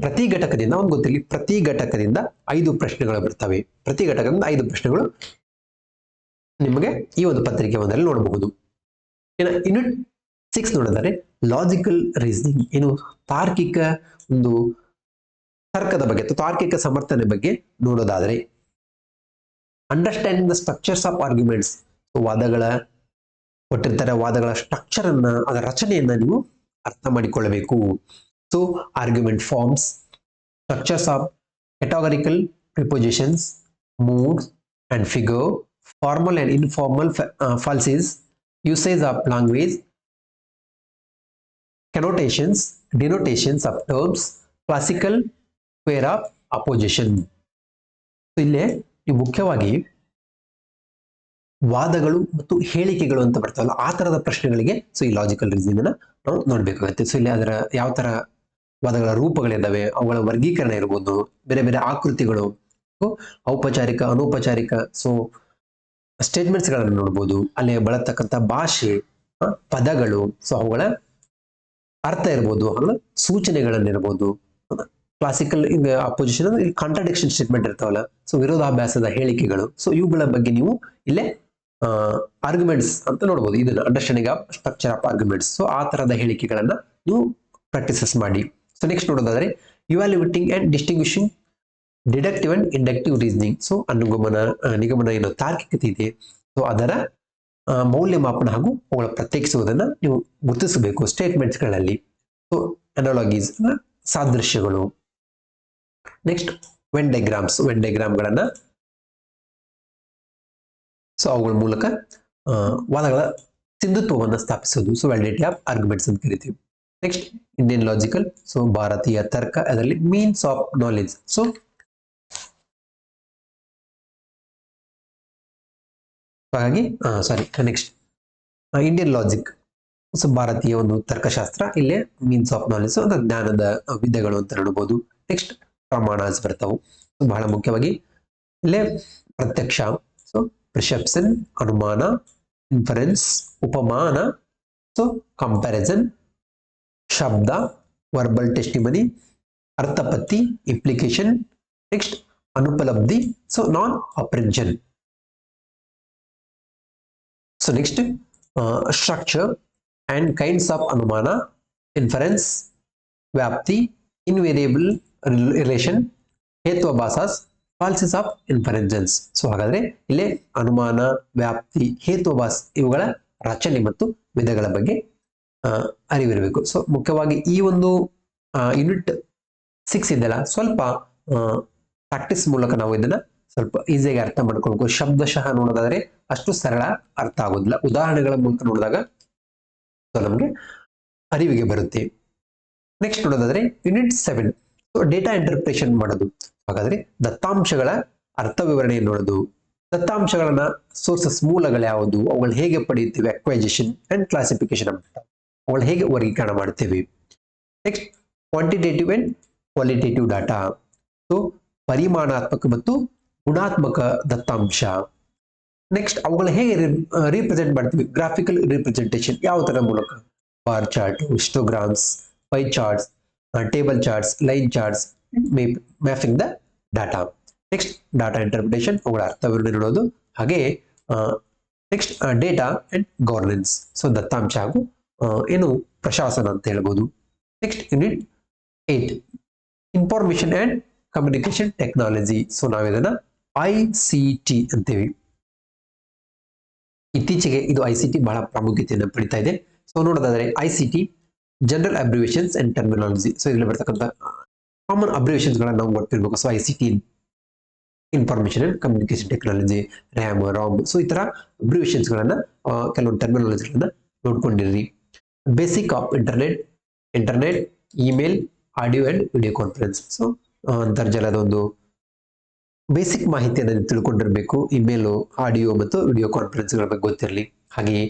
ಪ್ರತಿ ಘಟಕದಿಂದ ಒಂದು ಗೊತ್ತಿರಲಿ, ಪ್ರತಿ ಘಟಕದಿಂದ 5 ಪ್ರಶ್ನೆಗಳು ಬರ್ತವೆ. ಪ್ರತಿ ಘಟಕದಿಂದ 5 ಪ್ರಶ್ನೆಗಳು ನಿಮಗೆ ಈ ಒಂದು ಪತ್ರಿಕೆ ಒಂದರಲ್ಲಿ ನೋಡಬಹುದು. ಯೂನಿಟ್ 6 ನೋಡಿದರೆ ಲಾಜಿಕಲ್ ರೀಸನಿಂಗ್, ಏನು ತಾರ್ಕಿಕ ಒಂದು ತರ್ಕದ ಬಗ್ಗೆ ಅಥವಾ ತಾರ್ಕಿಕ ಸಮರ್ಥನೆ ಬಗ್ಗೆ ನೋಡೋದಾದ್ರೆ, understanding the structures of arguments, ವಾದಗಳ ಕೊಟ್ಟಿರ್ತಾರೆ, ವಾದಗಳ ಸ್ಟ್ರಕ್ಚರ್ ಅನ್ನ, ಅದರ ರಚನೆಯನ್ನ ನೀವು ಅರ್ಥ ಮಾಡಿಕೊಳ್ಳಬೇಕು. So argument forms, structures of categorical prepositions, moods and figure, formal and informal falses, usage of language, connotations, denotations of terms, classical square of opposition. ಇಲ್ಲೇ ನೀವು ಮುಖ್ಯವಾಗಿ ವಾದಗಳು ಮತ್ತು ಹೇಳಿಕೆಗಳು ಅಂತ ಬರ್ತಾವಲ್ಲ, ಆ ತರದ ಪ್ರಶ್ನೆಗಳಿಗೆ ಸೊ ಈ ಲಾಜಿಕಲ್ ರೀಸನಿಂಗ್ ಅನ್ನ ನಾವು ನೋಡ್ಬೇಕಾಗತ್ತೆ. ಸೊ ಇಲ್ಲಿ ಅದರ ಯಾವ ತರ ವಾದಗಳ ರೂಪಗಳಿದ್ದಾವೆ, ಅವುಗಳ ವರ್ಗೀಕರಣ ಇರ್ಬೋದು, ಬೇರೆ ಬೇರೆ ಆಕೃತಿಗಳು, ಔಪಚಾರಿಕ, ಅನೌಪಚಾರಿಕ, ಸೊ ಸ್ಟೇಟ್ಮೆಂಟ್ಸ್ ಗಳನ್ನು ನೋಡ್ಬೋದು, ಅಲ್ಲಿ ಬಳತಕ್ಕಂಥ ಭಾಷೆ, ಪದಗಳು, ಸೊ ಅವುಗಳ ಅರ್ಥ ಇರ್ಬೋದು, ಆಮೇಲೆ ಸೂಚನೆಗಳನ್ನಿರ್ಬೋದು. ಕ್ಲಾಸಿಕಲ್ ಅಪೋಸಿಷನ್ ಅಂದ್ರೆ ಇಲ್ಲಿ ಕಾಂಟ್ರಾಡಿಕ್ಷನ್ ಸ್ಟೇಟ್ಮೆಂಟ್ ಇರ್ತಾವಲ್ಲ, ಸೊ ವಿರೋಧಾಭ್ಯಾಸದ ಹೇಳಿಕೆಗಳು. ಸೊ ಇವುಗಳ ಬಗ್ಗೆ ನೀವು ಇಲ್ಲೇ ಆರ್ಗ್ಯುಮೆಂಟ್ಸ್ ಅಂತ ನೋಡ್ಬೋದು. ಇದನ್ನ understanding of structure of arguments. So ಆ ತರದ ಹೇಳಿಕೆಗಳನ್ನ ನೀವು ಪ್ರಾಕ್ಟೀಸಸ್ ಮಾಡಿ. ಸೊ ನೆಕ್ಸ್ಟ್ ನೋಡೋದಾದ್ರೆ evaluating and distinguishing deductive and inductive reasoning. So ಅನುಗಮನ ನಿಗಮನ ಏನೋ ತಾರ್ಕಿಕತೆ ಇದೆ, ಸೊ ಅದರ ಮೌಲ್ಯಮಾಪನ ಹಾಗೂ ಅವುಗಳ ಪ್ರತ್ಯೇಕಿಸುವುದನ್ನ ನೀವು ಗುರುತಿಸಬೇಕು ಸ್ಟೇಟ್ಮೆಂಟ್ಸ್ಗಳಲ್ಲಿ. ಸೊ ಅನಾಲಗೀಸ್ ಸಾದೃಶ್ಯಗಳು. ನೆಕ್ಸ್ಟ್ ವೆನ್ ಡೈಗ್ರಾಮ್ಗಳನ್ನ ಸೊ ಅವುಗಳ ಮೂಲಕ ವಾದಗಳ ಸಿಂಧುತ್ವವನ್ನು ಸ್ಥಾಪಿಸೋದು. ಸೊ ವ್ಯಾಲಿಡಿಟಿ ಆಫ್ ಆರ್ಗ್ಯುಮೆಂಟ್ಸ್ ಅಂತ ಕರಿತೀವಿ. ನೆಕ್ಸ್ಟ್ ಇಂಡಿಯನ್ ಲಾಜಿಕಲ್, ಸೊ ಭಾರತೀಯ ತರ್ಕ, ಅದರಲ್ಲಿ ಮೀನ್ಸ್ ಆಫ್ ನಾಲೆಜ್. ಸೊ ಹಾಗಾಗಿ ನೆಕ್ಸ್ಟ್ ಇಂಡಿಯನ್ ಲಾಜಿಕ್, ಸೊ ಭಾರತೀಯ ಒಂದು ತರ್ಕಶಾಸ್ತ್ರ, ಇಲ್ಲೇ ಮೀನ್ಸ್ ಆಫ್ ನಾಲೆಜ್ ಅಂದ್ರೆ ಜ್ಞಾನದ ವಿಧಗಳು ಅಂತ ನೋಡಬಹುದು. ನೆಕ್ಸ್ಟ್ ಪ್ರಮಾಣಸ್ ಬರ್ತಾವು. ಬಹಳ ಮುಖ್ಯವಾಗಿ ಇಲ್ಲೇ ಪ್ರತ್ಯಕ್ಷ, ಸೊ ಪ್ರಿಸೆಪ್ಷನ್ ಅನುಮಾನ, ಇನ್ಫರೆನ್ಸ್ ಉಪಮಾನ, ಸೊ ಕಂಪ್ಯಾರಿಸನ್ ಶಬ್ದ, ವರ್ಬಲ್ ಟೆಸ್ಟಿಮನಿ, ಅರ್ಥಪತ್ತಿ ಇಂಪ್ಲಿಕೇಶನ್. ನೆಕ್ಸ್ಟ್ ಅನುಪಲಬ್ಧಿ, so non apprehension. So next structure and kinds of ಅನುಮಾನ, ಇನ್ಫರೆನ್ಸ್, ವ್ಯಾಪ್ತಿ, ಇನ್ವೇರಿಯಬಲ್ ರಿಲೇಷನ್, ಹೇತ್ವಾಭಾಸಸ್, ಫಾಲ್ಸಿಸ್ ಆಫ್ ಇನ್ಫರೆನ್ಸನ್ಸ್. ಸೊ ಹಾಗಾದ್ರೆ ಇಲ್ಲಿ ಅನುಮಾನ, ವ್ಯಾಪ್ತಿ, ಹೇತ್ವಾಭಾಸ ಇವುಗಳ ರಚನೆ ಮತ್ತು ವಿಧಗಳ ಬಗ್ಗೆ ಅರಿವಿರಬೇಕು. ಸೊ ಮುಖ್ಯವಾಗಿ ಈ ಒಂದು ಯೂನಿಟ್ 6 ಇದೆಯಲ್ಲ, ಸ್ವಲ್ಪ ಪ್ರಾಕ್ಟೀಸ್ ಮೂಲಕ ನಾವು ಇದನ್ನ ಸ್ವಲ್ಪ ಈಸಿಯಾಗಿ ಅರ್ಥ ಮಾಡ್ಕೊಳ್ಬೇಕು. ಶಬ್ದಶಃ ನೋಡೋದಾದ್ರೆ ಅಷ್ಟು ಸರಳ ಅರ್ಥ ಆಗೋದಿಲ್ಲ, ಉದಾಹರಣೆಗಳ ಮೂಲಕ ನೋಡಿದಾಗ ನಮಗೆ ಅರಿವಿಗೆ ಬರುತ್ತೆ. ನೆಕ್ಸ್ಟ್ ನೋಡೋದಾದ್ರೆ ಯೂನಿಟ್ 7, ಡೇಟಾ ಇಂಟರ್ಪ್ರಿಟೇಷನ್ ಮಾಡೋದು. ಹಾಗಾದ್ರೆ ದತ್ತಾಂಶಗಳ ಅರ್ಥ ವಿವರಣೆ ನೋಡೋದು. ದತ್ತಾಂಶಗಳನ್ನ ಸೋರ್ಸಸ್ ಮೂಲಗಳು ಯಾವುದು, ಅವುಗಳು ಹೇಗೆ ಪಡೆಯುತ್ತೇವೆ, ಅಕ್ವೈಸೇಷನ್ ಅಂಡ್ ಕ್ಲಾಸಿಫಿಕೇಶನ್ ಅಂತ, ಅವುಗಳು ಹೇಗೆ ವರ್ಗೀಕರಣ ಮಾಡ್ತೇವೆ. Next quantitative and qualitative data, so ಪರಿಮಾಣಾತ್ಮಕ ಮತ್ತು ಗುಣಾತ್ಮಕ ದತ್ತಾಂಶ. ನೆಕ್ಸ್ಟ್ ಅವುಗಳ ಹೇಗೆ ರಿಪ್ರೆಸೆಂಟ್ ಮಾಡ್ತೀವಿ, ಗ್ರಾಫಿಕಲ್ ರಿಪ್ರೆಸೆಂಟೇಷನ್ ಯಾವ ತರ ಮೂಲಕ, bar chart, histograms, pie charts, table charts, line charts, mapping the data. Next data interpretation, ಅವುಗಳ ಅರ್ಥವಿವರಣೆ ನೋಡೋದು. ಹಾಗೆ next data and governance, so ದತ್ತಾಂಶ ಹಾಗೂ ಏನು ಪ್ರಶಾಸನ ಅಂತ ಹೇಳ್ಬೋದು. Next unit 8 information and communication technology. So ನಾವಿದನ್ನ ICT ಅಂತೀವಿ. ಇತ್ತೀಚೆಗೆ ಇದು ICT ಬಹಳ ಪ್ರಾಮುಖ್ಯತೆಯನ್ನು ಪಡಿತಾ ಇದೆ. ಸೊ ನೋಡೋದಾದ್ರೆ ICT general abbreviations and terminology. So ಇದರಲ್ಲಿ ಬರ್ತಕ್ಕಂಥ ಕಾಮನ್ ಅಬ್ರಿವೇಷನ್ಸ್ ಗಳನ್ನ ನಾವು ಗೊತ್ತಿರಬೇಕು. So ICT information and communication technology, RAM, ROM, so ಈ ತರ ಅಬ್ರಿವೇಷನ್ಸ್ ಗಳನ್ನ ಕೆಲವೊಂದು ಟರ್ಮಿನಾಲಜಿಗಳನ್ನ ನೋಡ್ಕೊಂಡಿರ್ರಿ. Basic of internet, email, audio and video conference. So ಅಂತರ್ಜಾಲದ ಒಂದು ಬೇಸಿಕ್ ಮಾಹಿತಿಯನ್ನು ತಿಳ್ಕೊಂಡಿರ್ಬೇಕು. ಇಮೇಲು, ಆಡಿಯೋ ಮತ್ತು ವಿಡಿಯೋ ಕಾನ್ಫರೆನ್ಸ್ ಗಳ ಬಗ್ಗೆ ಗೊತ್ತಿರಲಿ. ಹಾಗೆಯೇ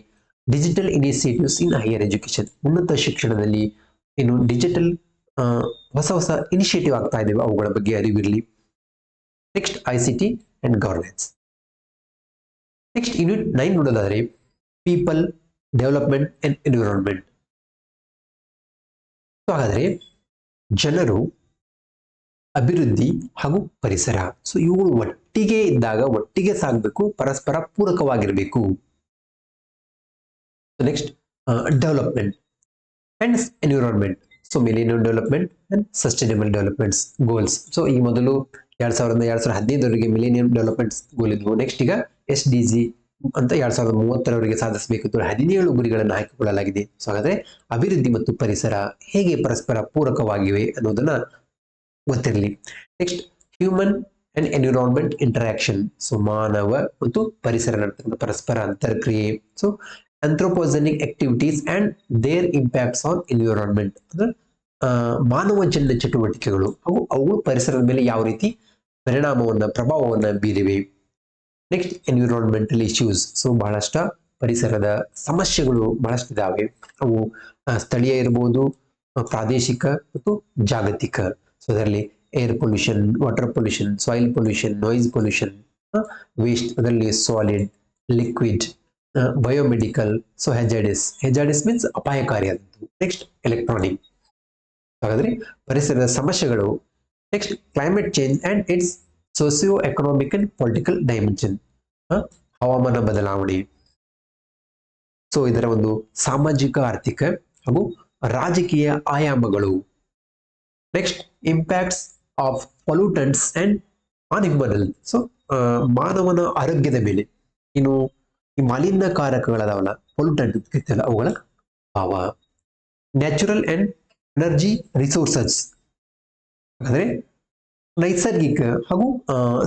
digital initiatives in higher education, ಉನ್ನತ ಶಿಕ್ಷಣದಲ್ಲಿ ಏನು ಡಿಜಿಟಲ್ ಹೊಸ ಇನಿಷಿಯೇಟಿವ್ ಆಗ್ತಾ ಇದ್ದೇವೆ ಅವುಗಳ ಬಗ್ಗೆ ಅರಿವಿರಲಿ. Next ICT and governance. Next unit 9 ನೋಡೋದಾದ್ರೆ ಪೀಪಲ್, ಡೆವಲಪ್ಮೆಂಟ್ ಅಂಡ್ ಎನ್ವಿರಾನ್ಮೆಂಟ್. ಹಾಗಾದ್ರೆ ಜನರು, ಅಭಿವೃದ್ಧಿ ಹಾಗೂ ಪರಿಸರ. ಸೊ ಇವುಗಳು ಒಟ್ಟಿಗೆ ಇದ್ದಾಗ ಒಟ್ಟಿಗೆ ಸಾಗಬೇಕು, ಪರಸ್ಪರ ಪೂರಕವಾಗಿರಬೇಕು. Next development and environment. So millennium development and sustainable developments goals. So ಈ ಮೊದಲು 2015 ಮಿಲೇನಿಯಂ ಡೆವಲಪ್ಮೆಂಟ್ಸ್ ಗೋಲ್ ಇದ್ವು. ನೆಕ್ಸ್ಟ್ ಈಗ SDG ಅಂತ 2030 ಸಾಧಿಸಬೇಕಿತ್ತು 17 ಗುರಿಗಳನ್ನು ಹಾಕಿಕೊಳ್ಳಲಾಗಿದೆ. ಸೊ ಹಾಗಾದ್ರೆ ಅಭಿವೃದ್ಧಿ ಮತ್ತು ಪರಿಸರ ಹೇಗೆ ಪರಸ್ಪರ ಪೂರಕವಾಗಿವೆ ಅನ್ನೋದನ್ನ ಗೊತ್ತಿರಲಿ. Next human and environment interaction. So ಮಾನವ ಮತ್ತು ಪರಿಸರ ನಡುವಿನ ಪರಸ್ಪರ ಅಂತರ್ಕ್ರಿಯೆ. So anthropogenic activities and their impacts on environment, ಅಂದ್ರೆ ಮಾನವಜನ್ಯ ಚಟುವಟಿಕೆಗಳು ಹಾಗೂ ಅವು ಪರಿಸರದ ಮೇಲೆ ಯಾವ ರೀತಿ ಪ್ರಭಾವವನ್ನ ಬೀರಿವೆ. Next environmental issues. ಸೊ ಬಹಳಷ್ಟು ಪರಿಸರದ ಸಮಸ್ಯೆಗಳು ಬಹಳಷ್ಟು ಇದಾವೆ. ಅವು ಸ್ಥಳೀಯ ಇರಬಹುದು, ಪ್ರಾದೇಶಿಕ ಮತ್ತು ಜಾಗತಿಕ. ಸೊ ಅದರಲ್ಲಿ air pollution, water pollution, soil pollution, noise pollution, waste, ಅದರಲ್ಲಿ solid, liquid, biomedical, so hazardous means ಅಪಾಯಕಾರಿಯಾದದ್ದು. Next electronic. ಹಾಗಾದ್ರೆ ಪರಿಸರದ ಸಮಸ್ಯೆಗಳು. Next climate change and its socio economic and political dimension, ಹವಾಮಾನ ಬದಲಾವಣೆ. ಸೊ ಇದರ ಒಂದು ಸಾಮಾಜಿಕ, ಆರ್ಥಿಕ ಹಾಗೂ ರಾಜಕೀಯ ಆಯಾಮಗಳು. Next impacts of pollutants and on human health. So ಮಾನವನ ಆರೋಗ್ಯದ ಮೇಲೆ ಇನ್ನು ಈ ಮಾಲಿನ್ಯಕಾರಕಗಳದಾವಲ್ಲ, ಪೊಲ್ಯೂಟೆಂಟ್ ಅವುಗಳ ಭಾವ. ನ್ಯಾಚುರಲ್ ಅಂಡ್ ಎನರ್ಜಿ ರಿಸೋರ್ಸಸ್, ಹಾಗಾದ್ರೆ ನೈಸರ್ಗಿಕ ಹಾಗೂ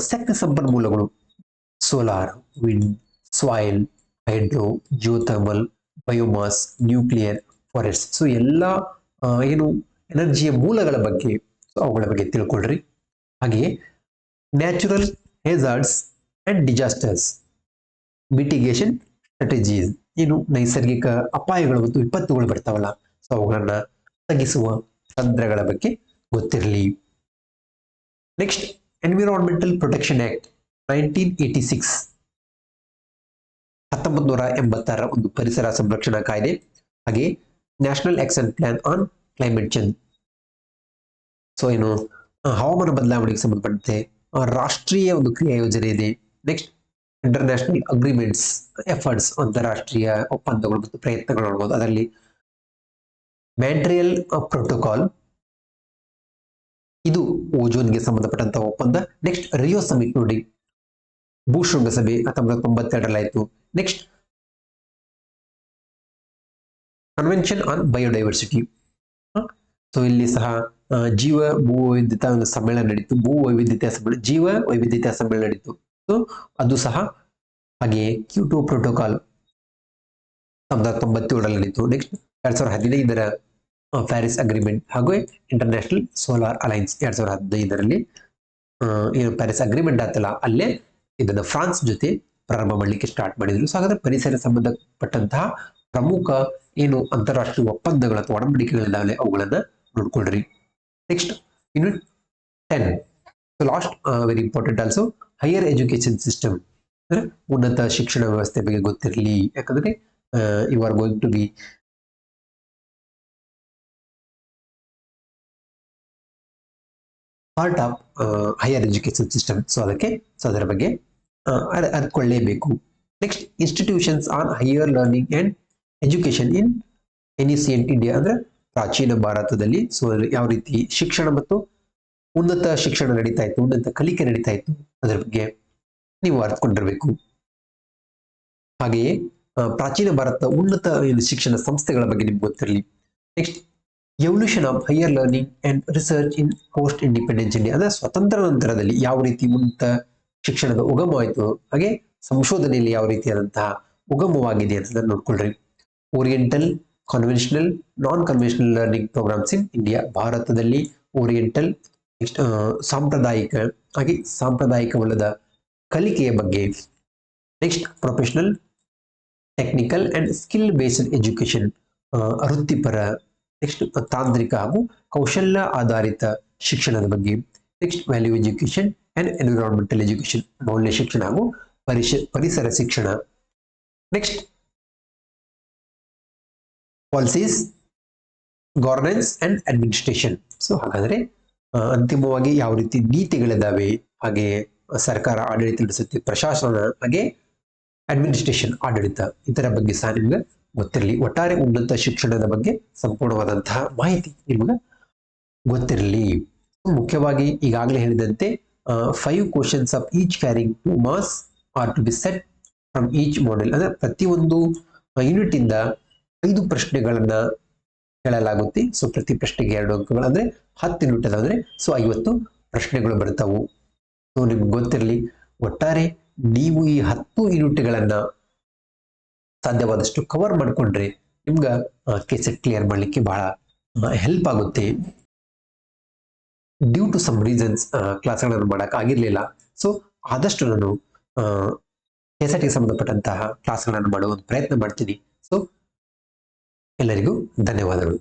ಶಕ್ತಿ ಸಂಪನ್ಮೂಲಗಳು. Solar, wind, soil, hydro, geothermal, biomass, nuclear, forest. So ಎಲ್ಲ ಏನು ಎನರ್ಜಿಯ ಮೂಲಗಳ ಬಗ್ಗೆ, ಸೊ ಅವುಗಳ ಬಗ್ಗೆ ತಿಳ್ಕೊಳ್ರಿ. ಹಾಗೆಯೇ natural hazards and disasters, mitigation strategies. ಏನು ನೈಸರ್ಗಿಕ ಅಪಾಯಗಳು ಮತ್ತು ವಿಪತ್ತುಗಳು ಬರ್ತಾವಲ್ಲ, ಸೊ ಅವುಗಳನ್ನ ತಗ್ಗಿಸುವ ತಂತ್ರಗಳ ಬಗ್ಗೆ ಗೊತ್ತಿರಲಿ. ನೆಕ್ಸ್ಟ್ ಎನ್ವಿರಾನ್ಮೆಂಟಲ್ ಪ್ರೊಟೆಕ್ಷನ್ ಆಕ್ಟ್ 1986, 1986 ಒಂದು ಪರಿಸರ ಸಂರಕ್ಷಣಾ ಕಾಯ್ದೆ. ಹಾಗೆ national action plan on climate change. So ಏನು ಹವಾಮಾನ ಬದಲಾವಣೆಗೆ ಸಂಬಂಧಪಟ್ಟಂತೆ ರಾಷ್ಟ್ರೀಯ ಒಂದು ಕ್ರಿಯಾ ಯೋಜನೆ ಇದೆ. ನೆಕ್ಸ್ಟ್ ಇಂಟರ್ನ್ಯಾಷನಲ್ ಅಗ್ರಿಮೆಂಟ್ಸ್, ಎಫರ್ಟ್ಸ್, ಅಂತಾರಾಷ್ಟ್ರೀಯ ಒಪ್ಪಂದಗಳು ಮತ್ತು ಪ್ರಯತ್ನಗಳು ನೋಡಬಹುದು. ಅದರಲ್ಲಿ ಮ್ಯಾಂಟ್ರಿಯಲ್ ಪ್ರೋಟೋಕಾಲ್, ಇದು ಓಜೋನ್ಗೆ ಸಂಬಂಧಪಟ್ಟಂತಹ ಒಪ್ಪಂದ. ನೆಕ್ಸ್ಟ್ ರಿಯೋ ಸಮಿಟ್ ನೋಡಿ, ಭೂ ಶೃಂಗಸಭೆ 1992 ಆಯಿತು. Next convention on biodiversity. So ಇಲ್ಲಿ ಸಹ ಜೀವ ಭೂ ವೈವಿಧ್ಯತಾ ಸಮ್ಮೇಳನ ನಡೀತು, ಭೂ ವೈವಿಧ್ಯತೆ ಸಮ್ಮೇಳನ, ಜೀವ ವೈವಿಧ್ಯತಾ ಸಮ್ಮೇಳನ ನಡೀತು. ಸೊ ಅದು ಸಹ. ಹಾಗೆಯೇ ಕ್ಯೂಟೋ ಪ್ರೋಟೋಕಾಲ್ 1997 ನಡೀತು. ನೆಕ್ಸ್ಟ್ 2015 ಪ್ಯಾರಿಸ್ ಅಗ್ರಿಮೆಂಟ್ ಹಾಗೂ ಇಂಟರ್ನ್ಯಾಷನಲ್ ಸೋಲಾರ್ ಅಲೈನ್ಸ್ 2015 ಏನು ಪ್ಯಾರಿಸ್ ಅಗ್ರಿಮೆಂಟ್ ಆತಲ್ಲ, ಅಲ್ಲೇ ಇದನ್ನ ಫ್ರಾನ್ಸ್ ಜೊತೆ ಪ್ರಾರಂಭ ಮಾಡಲಿಕ್ಕೆ ಸ್ಟಾರ್ಟ್ ಮಾಡಿದ್ರು. ಸೊ ಹಾಗಾದ್ರೆ ಪರಿಸರ ಸಂಬಂಧಪಟ್ಟಂತಹ ಪ್ರಮುಖ ಏನು ಅಂತಾರಾಷ್ಟ್ರೀಯ ಒಪ್ಪಂದಗಳು ಅಥವಾ ಒಡಂಬಡಿಕೆಗಳಿದ್ದಾವೆ ಅವುಗಳನ್ನ ನೋಡ್ಕೊಳ್ರಿ. Next unit 10. So last very important also, higher education system ಅಂದ್ರೆ ಉನ್ನತ ಶಿಕ್ಷಣ ವ್ಯವಸ್ಥೆ ಬಗ್ಗೆ ಗೊತ್ತಿರಲಿ. ಯಾಕಂದ್ರೆ you are going to be part of higher education system. So ಅದರ ಬಗ್ಗೆ ಅರ್ಥಕೊಳ್ಳೇಬೇಕು. Next institutions on higher learning and education in ancient India, ಅಂದ್ರೆ ಪ್ರಾಚೀನ ಭಾರತದಲ್ಲಿ. ಸೊ ಯಾವ ರೀತಿ ಶಿಕ್ಷಣ ಮತ್ತು ಉನ್ನತ ಶಿಕ್ಷಣ ನಡೀತಾ ಇತ್ತು, ಉನ್ನತ ಕಲಿಕೆ ನಡೀತಾ ಇತ್ತು, ಅದರ ಬಗ್ಗೆ ನೀವು ಅರ್ಥಕೊಂಡಿರ್ಬೇಕು. ಹಾಗೆಯೇ ಪ್ರಾಚೀನ ಭಾರತ ಉನ್ನತ ಶಿಕ್ಷಣ ಸಂಸ್ಥೆಗಳ ಬಗ್ಗೆ ನಿಮ್ಗೆ ಗೊತ್ತಿರಲಿ. Next evolution of higher learning and research in post independence India, ಅಂದ್ರೆ ಸ್ವತಂತ್ರ ನಂತರದಲ್ಲಿ ಯಾವ ರೀತಿ ಉನ್ನತ ಶಿಕ್ಷಣದ ಉಗಮವಾಯಿತು, ಹಾಗೆ ಸಂಶೋಧನೆಯಲ್ಲಿ ಯಾವ ರೀತಿಯಾದಂತಹ ಉಗಮವಾಗಿದೆ ಅಂತ ನೋಡ್ಕೊಳ್ರಿ. Oriental, conventional, non conventional learning programmes in India, ಭಾರತದಲ್ಲಿ ಓರಿಯೆಂಟಲ್, ನೆಕ್ಸ್ಟ್ ಸಾಂಪ್ರದಾಯಿಕ ಹಾಗೆ ಸಾಂಪ್ರದಾಯಿಕವಲ್ಲದ ಕಲಿಕೆಯ ಬಗ್ಗೆ. Next professional, technical and skill based education, ವೃತ್ತಿಪರ, ನೆಕ್ಸ್ಟ್ ತಾಂತ್ರಿಕ ಹಾಗೂ ಕೌಶಲ್ಯ ಆಧಾರಿತ ಶಿಕ್ಷಣದ ಬಗ್ಗೆ. Next value education and environmental education, ಮೌಲ್ಯ ಶಿಕ್ಷಣ ಹಾಗೂ ಪರಿಸರ ಶಿಕ್ಷಣ. Next policies, governance and administration. So ಹಾಗಾದ್ರೆ ಅಂತಿಮವಾಗಿ ಯಾವ ರೀತಿ ನೀತಿಗಳಿದಾವೆ, ಹಾಗೆ ಸರ್ಕಾರ ಆಡಳಿತ ನಡೆಸುತ್ತೆ, ಪ್ರಶಾಸನ, ಹಾಗೆ ಅಡ್ಮಿನಿಸ್ಟ್ರೇಷನ್ ಆಡಳಿತ, ಇದರ ಬಗ್ಗೆ ಸಹ ನಿಮ್ಗೆ ಗೊತ್ತಿರಲಿ. ಒಟ್ಟಾರೆ ಉನ್ನತ ಶಿಕ್ಷಣದ ಬಗ್ಗೆ ಸಂಪೂರ್ಣವಾದಂತಹ ಮಾಹಿತಿ ನಿಮ್ಗೆ ಗೊತ್ತಿರಲಿ. ಮುಖ್ಯವಾಗಿ ಈಗಾಗಲೇ ಹೇಳಿದಂತೆ 5 questions of each carrying 2 marks are to be set from each model, ಅಂದ್ರೆ ಪ್ರತಿಯೊಂದು ಯೂನಿಟ್ ಇಂದ 5 ಪ್ರಶ್ನೆಗಳನ್ನ ಕೇಳಲಾಗುತ್ತೆ. ಸೊ ಪ್ರತಿ ಪ್ರಶ್ನೆಗೆ 2 ಅಂಕಗಳು, ಅಂದ್ರೆ 10 ಯೂನಿಟ್ ಅದಾದ್ರೆ ಸೊ 50 ಪ್ರಶ್ನೆಗಳು ಬರ್ತಾವು. ಸೊ ನಿಮ್ಗೆ ಗೊತ್ತಿರಲಿ, ಒಟ್ಟಾರೆ ನೀವು ಈ 10 ಯೂನಿಟ್ಗಳನ್ನ ಸಾಧ್ಯವಾದಷ್ಟು ಕವರ್ ಮಾಡ್ಕೊಂಡ್ರೆ ನಿಮ್ಗ ಕೆಸೆಟ್ ಕ್ಲಿಯರ್ ಮಾಡ್ಲಿಕ್ಕೆ ಬಹಳ ಹೆಲ್ಪ್ ಆಗುತ್ತೆ. ಡ್ಯೂ ಟು ಸಮ್ ರೀಸನ್ಸ್ ಕ್ಲಾಸ್ಗಳನ್ನು ಮಾಡಕ್ ಆಗಿರ್ಲಿಲ್ಲ. ಸೊ ಆದಷ್ಟು ನಾನು ಕೆಸೆಟ್ಗೆ ಸಂಬಂಧಪಟ್ಟಂತಹ ಕ್ಲಾಸ್ಗಳನ್ನು ಮಾಡುವ ಒಂದು ಪ್ರಯತ್ನ ಮಾಡ್ತೀನಿ. ಸೊ ಎಲ್ಲರಿಗೂ ಧನ್ಯವಾದಗಳು.